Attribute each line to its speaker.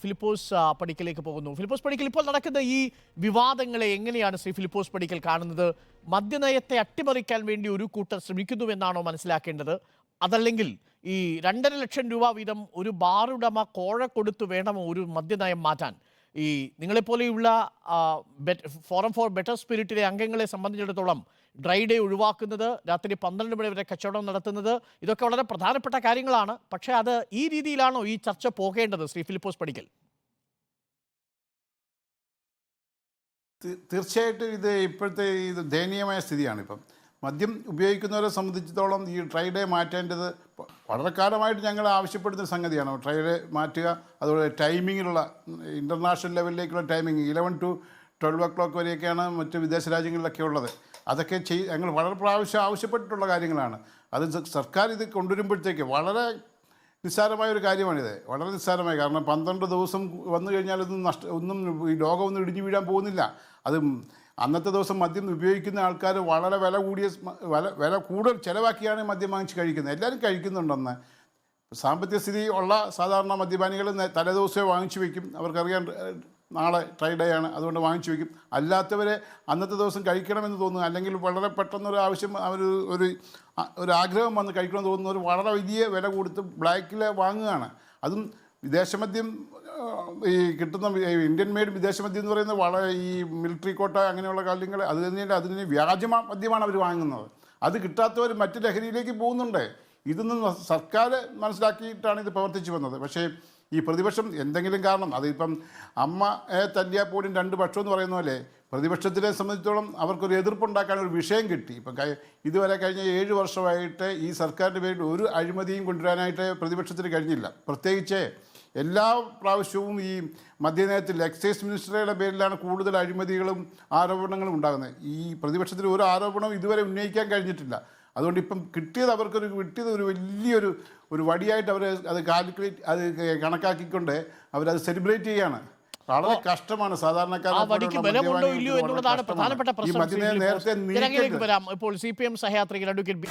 Speaker 1: ഫിലിപ്പോസ് പടിക്കലേക്ക് പോകുന്നു. ഫിലിപ്പോസ് പടിക്കൽ, ഇപ്പോൾ നടക്കുന്ന ഈ വിവാദങ്ങളെ എങ്ങനെയാണ് ശ്രീ ഫിലിപ്പോസ് പടിക്കൽ കാണുന്നത്? മദ്യനയത്തെ അട്ടിമറിക്കാൻ വേണ്ടി ഒരു കൂട്ടർ ശ്രമിക്കുന്നുവെന്നാണോ മനസ്സിലാക്കേണ്ടത്? അതല്ലെങ്കിൽ ഈ 2.5 ലക്ഷം രൂപ വീതം ഒരു ബാറുടമ കോഴ കൊടുത്തു വേണമോ ഒരു മദ്യനയം മാറ്റാൻ? ഈ നിങ്ങളെപ്പോലെയുള്ള ഫോറം ഫോർ ബെറ്റർ സ്പിരിറ്റിലെ അംഗങ്ങളെ സംബന്ധിച്ചിടത്തോളം ഡ്രൈ ഡേ ഒഴിവാക്കുന്നത്, രാത്രി 12 മണി വരെ കച്ചവടം നടത്തുന്നത്, ഇതൊക്കെ വളരെ പ്രധാനപ്പെട്ട കാര്യങ്ങളാണ്. പക്ഷേ അത് ഈ രീതിയിലാണോ ഈ ചർച്ച പോകേണ്ടത് ശ്രീ ഫിലിപ്പോസ് പടിക്കൽ?
Speaker 2: തീർച്ചയായിട്ടും ഇത് ഇപ്പോഴത്തെ ഇത് ദയനീയമായ സ്ഥിതിയാണ്. ഇപ്പം മദ്യം ഉപയോഗിക്കുന്നവരെ സംബന്ധിച്ചിടത്തോളം ഈ ട്രൈ ഡേ മാറ്റേണ്ടത് വളരെ കാലമായിട്ട് ഞങ്ങൾ ആവശ്യപ്പെടുന്ന സംഗതിയാണ്. ട്രൈ ഡേ മാറ്റുക, അതുപോലെ ടൈമിങ്ങിലുള്ള ഇൻ്റർനാഷണൽ ലെവലിലേക്കുള്ള ടൈമിങ് 11 to 12 o'clock വരെയൊക്കെയാണ് മറ്റ് വിദേശ രാജ്യങ്ങളിലൊക്കെ ഉള്ളത്. അതൊക്കെ ഞങ്ങൾ വളരെ പ്രാവശ്യം ആവശ്യപ്പെട്ടിട്ടുള്ള കാര്യങ്ങളാണ്. അത് സർക്കാർ ഇത് കൊണ്ടുവരുമ്പോഴത്തേക്ക് വളരെ നിസ്സാരമായ ഒരു കാര്യമാണിത്, വളരെ നിസ്സാരമായ. കാരണം 12 ദിവസം വന്നു കഴിഞ്ഞാൽ ഒന്നും ഈ ലോകമൊന്നും ഇടിഞ്ഞു വീഴാൻ പോകുന്നില്ല. അത് അന്നത്തെ ദിവസം മദ്യം ഉപയോഗിക്കുന്ന ആൾക്കാർ വളരെ വില കൂടുതൽ ചിലവാക്കിയാണ് മദ്യം വാങ്ങിച്ച് കഴിക്കുന്നത്. എല്ലാവരും കഴിക്കുന്നുണ്ടെന്ന്. സാമ്പത്തിക സ്ഥിതി ഉള്ള സാധാരണ മദ്യപാനികൾ തലേദിവസമേ വാങ്ങിച്ചു വയ്ക്കും. അവർക്കറിയാം നാളെ ട്രൈ ഡേ ആണ്, അതുകൊണ്ട് വാങ്ങിച്ചു വയ്ക്കും. അല്ലാത്തവരെ അന്നത്തെ ദിവസം കഴിക്കണമെന്ന് തോന്നുന്നു, അല്ലെങ്കിൽ വളരെ പെട്ടെന്നൊരു ആവശ്യം ഒരു ആഗ്രഹം വന്ന് കഴിക്കണമെന്ന് തോന്നുന്നവർ വളരെ വലിയ വില കൊടുത്ത് ബ്ലാക്കിൽ വാങ്ങുകയാണ്. അതും വിദേശമദ്യം ഈ കിട്ടുന്ന ഇന്ത്യൻ മെയ്ഡ് വിദേശമദ്യം എന്ന് പറയുന്നത് വളരെ ഈ മിലിറ്ററി കോട്ട അങ്ങനെയുള്ള കാര്യങ്ങൾ അതിന് വ്യാജ മദ്യമാണ് അവർ വാങ്ങുന്നത്. അത് കിട്ടാത്തവർ മറ്റ് ലഹരിയിലേക്ക് പോകുന്നുണ്ട്. ഇതൊന്നും സർക്കാർ മനസ്സിലാക്കിയിട്ടാണ് ഇത് പ്രവർത്തിച്ചു വന്നത്. പക്ഷേ ഈ പ്രതിപക്ഷം എന്തെങ്കിലും കാരണം, അതിപ്പം അമ്മയെ തല്ലിയാൽ പോലും 2 പക്ഷം എന്ന് പറയുന്ന പോലെ പ്രതിപക്ഷത്തിനെ സംബന്ധിച്ചിടത്തോളം അവർക്കൊരു എതിർപ്പുണ്ടാക്കാൻ ഒരു വിഷയം കിട്ടി. ഇപ്പം ഇതുവരെ കഴിഞ്ഞ 7 വർഷമായിട്ട് ഈ സർക്കാരിൻ്റെ പേരിൽ ഒരു അഴിമതിയും കൊണ്ടുവരാനായിട്ട് പ്രതിപക്ഷത്തിന് കഴിഞ്ഞില്ല. പ്രത്യേകിച്ച് എല്ലാ പ്രാവശ്യവും ഈ മദ്യനയത്തിൽ എക്സൈസ് മിനിസ്റ്ററുടെ പേരിലാണ് കൂടുതൽ അഴിമതികളും ആരോപണങ്ങളും ഉണ്ടാകുന്നത്. ഈ പ്രതിപക്ഷത്തിന് ഒരു ആരോപണവും ഇതുവരെ ഉന്നയിക്കാൻ കഴിഞ്ഞിട്ടില്ല. അതുകൊണ്ട് ഇപ്പം കിട്ടിയത് ഒരു വലിയൊരു വടിയായിട്ട് അവർ അത് കണക്കാക്കിക്കൊണ്ട് അവരത് സെലിബ്രേറ്റ് ചെയ്യാണ്. വളരെ കഷ്ടമാണ് സാധാരണക്കാർക്ക്.
Speaker 1: നേരത്തെ ഇപ്പോൾ CPM സഹയാത്രികൻ അഡ്വക്കേറ്റ്